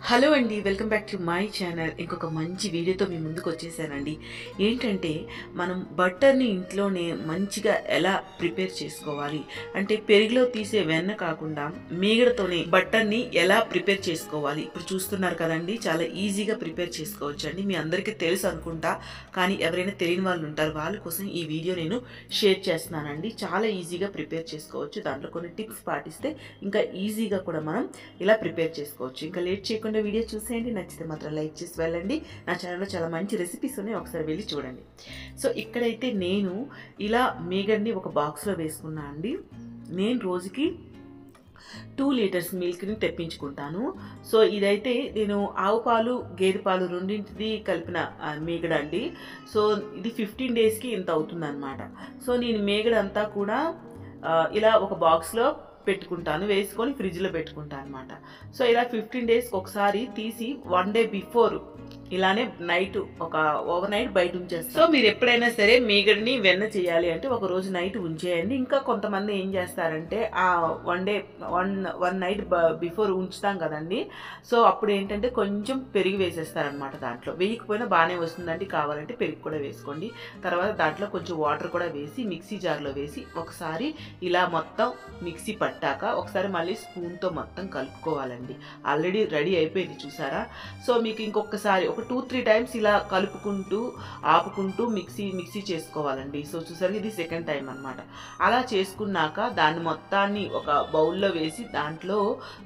Hello అండి, welcome back to my channel. ఇంకొక మంచి వీడియోతో మీ ముందుకు వచ్చేసానండి. ఏంటంటే మనం బటర్ని ఇంట్లోనే మంచిగా ఎలా ప్రిపేర్ చేసుకోవాలి అంటే పెరుగులో తీసే వెన్న కాకుండా మీగడతోనే బటర్ని ఎలా ప్రిపేర్ చేసుకోవాలి ఇప్పుడు చూస్తున్నారు కదండి. చాలా ఈజీగా ప్రిపేర్ చేసుకోవచ్చు అండి. మీ అందరికీ తెలుసు అనుకుంటా, కానీ ఎవరైనా తెలియని వాళ్ళు ఉంటారు, వాళ్ళ కోసం ఈ వీడియో నేను షేర్ చేస్తున్నానండి. చాలా ఈజీగా ప్రిపేర్ చేసుకోవచ్చు. దాంట్లో కొన్ని టిప్స్ పాటిస్తే ఇంకా ఈజీగా కూడా మనం ఇలా ప్రిపేర్ చేసుకోవచ్చు. ఇంకా లేట్ చేయకుండా వీడియో చూసేయండి. నచ్చితే మాత్రం లైక్ చేసి వెళ్ళండి. నా ఛానల్లో చాలా మంచి రెసిపీస్ ఉన్నాయి, ఒకసారి వెళ్ళి చూడండి. సో ఇక్కడైతే నేను ఇలా మీగడ్ని ఒక బాక్స్లో వేసుకున్నా అండి. నేను రోజుకి 2 లీటర్స్ మిల్క్ని తెప్పించుకుంటాను. సో ఇదైతే నేను ఆవు పాలు గేదె పాలు రెండింటిది కలిపిన మీగడ అండి. సో ఇది 15 డేస్కి ఇంత అవుతుంది అనమాట. సో నేను మీగడ అంతా కూడా ఇలా ఒక బాక్స్లో పెట్టుకుంటాను, వేసుకొని ఫ్రిడ్జ్లో పెట్టుకుంటాను అనమాట. సో ఇలా 15 డేస్కి ఒకసారి తీసి 1 డే బిఫోర్ ఇలానే నైట్ ఒక ఓవర్ నైట్ బయట ఉంచేస్తాను. సో మీరు ఎప్పుడైనా సరే మీగడిని వెన్న చేయాలి అంటే ఒక రోజు నైట్ ఉంచేయండి. ఇంకా కొంతమంది ఏం చేస్తారంటే ఆ వన్ నైట్ బిఫోర్ ఉంచుతాం కదండి. సో అప్పుడు ఏంటంటే కొంచెం పెరుగు వేసేస్తారనమాట. దాంట్లో వేయకపోయినా బాగానే వస్తుందండి. కావాలంటే పెరుగు కూడా వేసుకోండి. తర్వాత దాంట్లో కొంచెం వాటర్ కూడా వేసి మిక్సీ జార్లో వేసి ఒకసారి ఇలా మొత్తం మిక్సీ పట్టాక ఒకసారి మళ్ళీ స్పూన్తో మొత్తం కలుపుకోవాలండి. ఆల్రెడీ రెడీ అయిపోయింది చూసారా. సో మీకు ఇంకొకసారి ఒక 2-3 టైమ్స్ ఇలా కలుపుకుంటూ ఆపుకుంటూ మిక్సీ చేసుకోవాలండి. సో చూసారు, ఇది సెకండ్ టైం అనమాట. అలా చేసుకున్నాక దాన్ని మొత్తాన్ని ఒక బౌల్లో వేసి దాంట్లో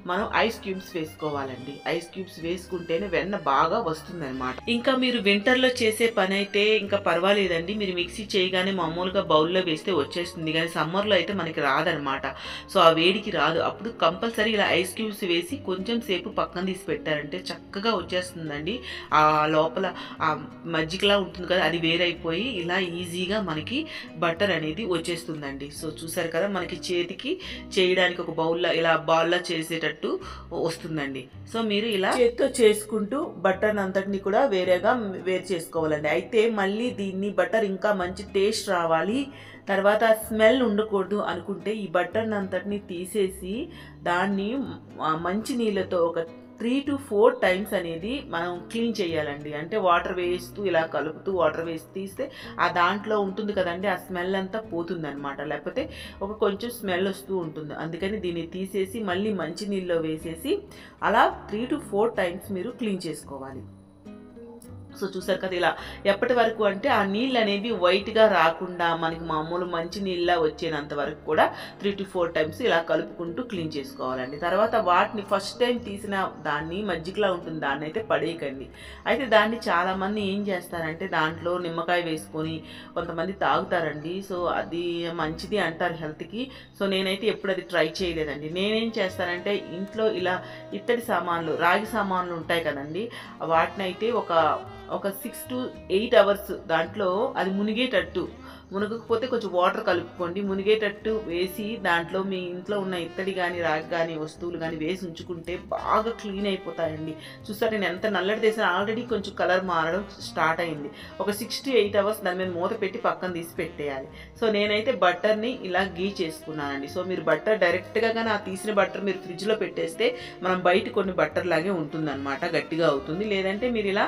మనం ఐస్ క్యూబ్స్ వేసుకోవాలండి. ఐస్ క్యూబ్స్ వేసుకుంటేనే వెన్న బాగా వస్తుంది అనమాట. ఇంకా మీరు వింటర్లో చేసే పని అయితే ఇంకా పర్వాలేదండి, మీరు మిక్సీ చేయగానే మామూలుగా బౌల్లో వేస్తే వచ్చేస్తుంది. కానీ సమ్మర్లో అయితే మనకి రాదనమాట. సో ఆ వేడికి రాదు. అప్పుడు కంపల్సరీ ఇలా ఐస్ క్యూబ్స్ వేసి కొంచెం సేపు పక్కన తీసి పెట్టారంటే చక్కగా వచ్చేస్తుందండి. ఆ లోపల ఆ మజ్జిగలా ఉంటుంది కదా, అది వేరైపోయి ఇలా ఈజీగా మనకి బటర్ అనేది వచ్చేస్తుందండి. సో చూసారు కదా, మనకి చేతికి చేయడానికి ఒక బౌల్లో ఇలా బాల్లా చేసేటట్టు వస్తుందండి. సో మీరు ఇలా చేతితో చేసుకుంటూ బటర్ అంతటిని కూడా వేరు చేసుకోవాలండి. అయితే మళ్ళీ దీన్ని బటర్ ఇంకా మంచి టేస్ట్ రావాలి, తర్వాత స్మెల్ ఉండకూడదు అనుకుంటే ఈ బటర్ని అంతటిని తీసేసి దాన్ని మంచి నీళ్ళతో ఒక 3 to 4 టైమ్స్ అనేది మనం క్లీన్ చేయాలండి. అంటే వాటర్ వేస్తూ ఇలా కలుపుతూ వాటర్ వేసి తీస్తే ఆ దాంట్లో ఉంటుంది కదండి, ఆ స్మెల్ అంతా పోతుంది అనమాట. లేకపోతే ఒక కొంచెం స్మెల్ వస్తూ ఉంటుంది. అందుకని దీన్ని తీసేసి మళ్ళీ మంచి నీళ్ళలో వేసేసి అలా 3 to 4 టైమ్స్ మీరు క్లీన్ చేసుకోవాలి. సో చూసారు కదా, ఇలా ఎప్పటి వరకు అంటే ఆ నీళ్ళు అనేవి వైట్గా రాకుండా మనకి మామూలు మంచి నీళ్ళ వచ్చేంత వరకు కూడా 3 to 4 టైమ్స్ ఇలా కలుపుకుంటూ క్లీన్ చేసుకోవాలండి. తర్వాత వాటిని ఫస్ట్ టైం తీసిన దాన్ని మజ్జిగలా ఉంటుంది, దాన్ని అయితే పడేయకండి. అయితే దాన్ని చాలామంది ఏం చేస్తారంటే దాంట్లో నిమ్మకాయ వేసుకొని కొంతమంది తాగుతారండి. సో అది మంచిది అంటారు హెల్త్కి. సో నేనైతే ఎప్పుడు అది ట్రై చేయలేదండి. నేనేం చేస్తానంటే ఇంట్లో ఇలా ఇత్తడి సామాన్లు రాగి సామాన్లు ఉంటాయి కదండి, వాటిని అయితే ఒక 6 to 8 అవర్స్ దాంట్లో అది మునగకపోతే కొంచెం వాటర్ కలుపుకోండి, మునిగేటట్టు వేసి దాంట్లో మీ ఇంట్లో ఉన్న ఇత్తడి కానీ రాగి కానీ వస్తువులు కానీ వేసి ఉంచుకుంటే బాగా క్లీన్ అయిపోతాయండి. చూసారు, నేను ఎంత నల్లటి తీసాను, ఆల్రెడీ కొంచెం కలర్ మారడం స్టార్ట్ అయింది. ఒక 6 to 8 అవర్స్ దాని మీద మూత పెట్టి పక్కన తీసి పెట్టేయాలి. సో నేనైతే బటర్ని ఇలా గీ చేసుకున్నానండి. సో మీరు బటర్ డైరెక్ట్గా కానీ ఆ తీసిన బటర్ మీరు ఫ్రిడ్జ్లో పెట్టేస్తే మనం బయట కొన్ని బటర్ లాగే ఉంటుందన్నమాట, గట్టిగా అవుతుంది. లేదంటే మీరు ఇలా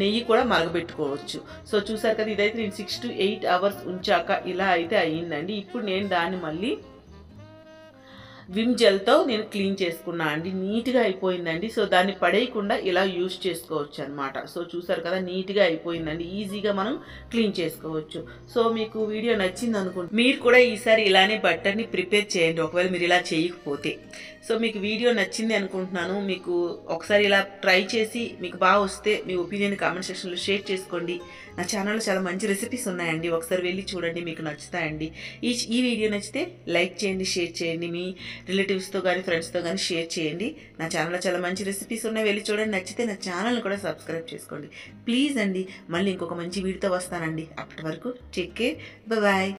నెయ్యి కూడా మరగబెట్టుకోవచ్చు. సో చూసారు కదా, ఇదైతే నేను 6 to 8 అవర్స్ ఉంచాక ఇలా అయితే అయ్యిందండి. ఇప్పుడు నేను దాన్ని మళ్ళీ విమ్ జెల్తో నేను క్లీన్ చేసుకున్నా అండి. నీట్గా అయిపోయిందండి. సో దాన్ని పడేయకుండా ఇలా యూజ్ చేసుకోవచ్చు అనమాట. సో చూసారు కదా, నీట్గా అయిపోయిందండి. ఈజీగా మనం క్లీన్ చేసుకోవచ్చు. సో మీకు వీడియో నచ్చింది అనుకుంటా, మీరు కూడా ఈసారి ఇలానే బటర్ని ప్రిపేర్ చేయండి ఒకవేళ మీరు ఇలా చేయకపోతే. సో మీకు వీడియో నచ్చింది అనుకుంటున్నాను. మీకు ఒకసారి ఇలా ట్రై చేసి మీకు బాగా వస్తే మీ ఒపీనియన్ కామెంట్ సెక్షన్లో షేర్ చేసుకోండి. నా ఛానల్లో చాలా మంచి రెసిపీస్ ఉన్నాయండి, ఒకసారి వెళ్ళి చూడండి, మీకు నచ్చుతాయండి. ఈ వీడియో నచ్చితే లైక్ చేయండి, షేర్ చేయండి, మీ రిలేటివ్స్తో కానీ ఫ్రెండ్స్తో కానీ షేర్ చేయండి. నా ఛానల్లో చాలా మంచి రెసిపీస్ ఉన్నాయి, వెళ్ళి చూడండి. నచ్చితే నా ఛానల్ని కూడా సబ్స్క్రైబ్ చేసుకోండి ప్లీజ్ అండి. మళ్ళీ ఇంకొక మంచి వీడియోతో వస్తానండి. అప్పటి వరకు టేక్ కేర్, బాయ్.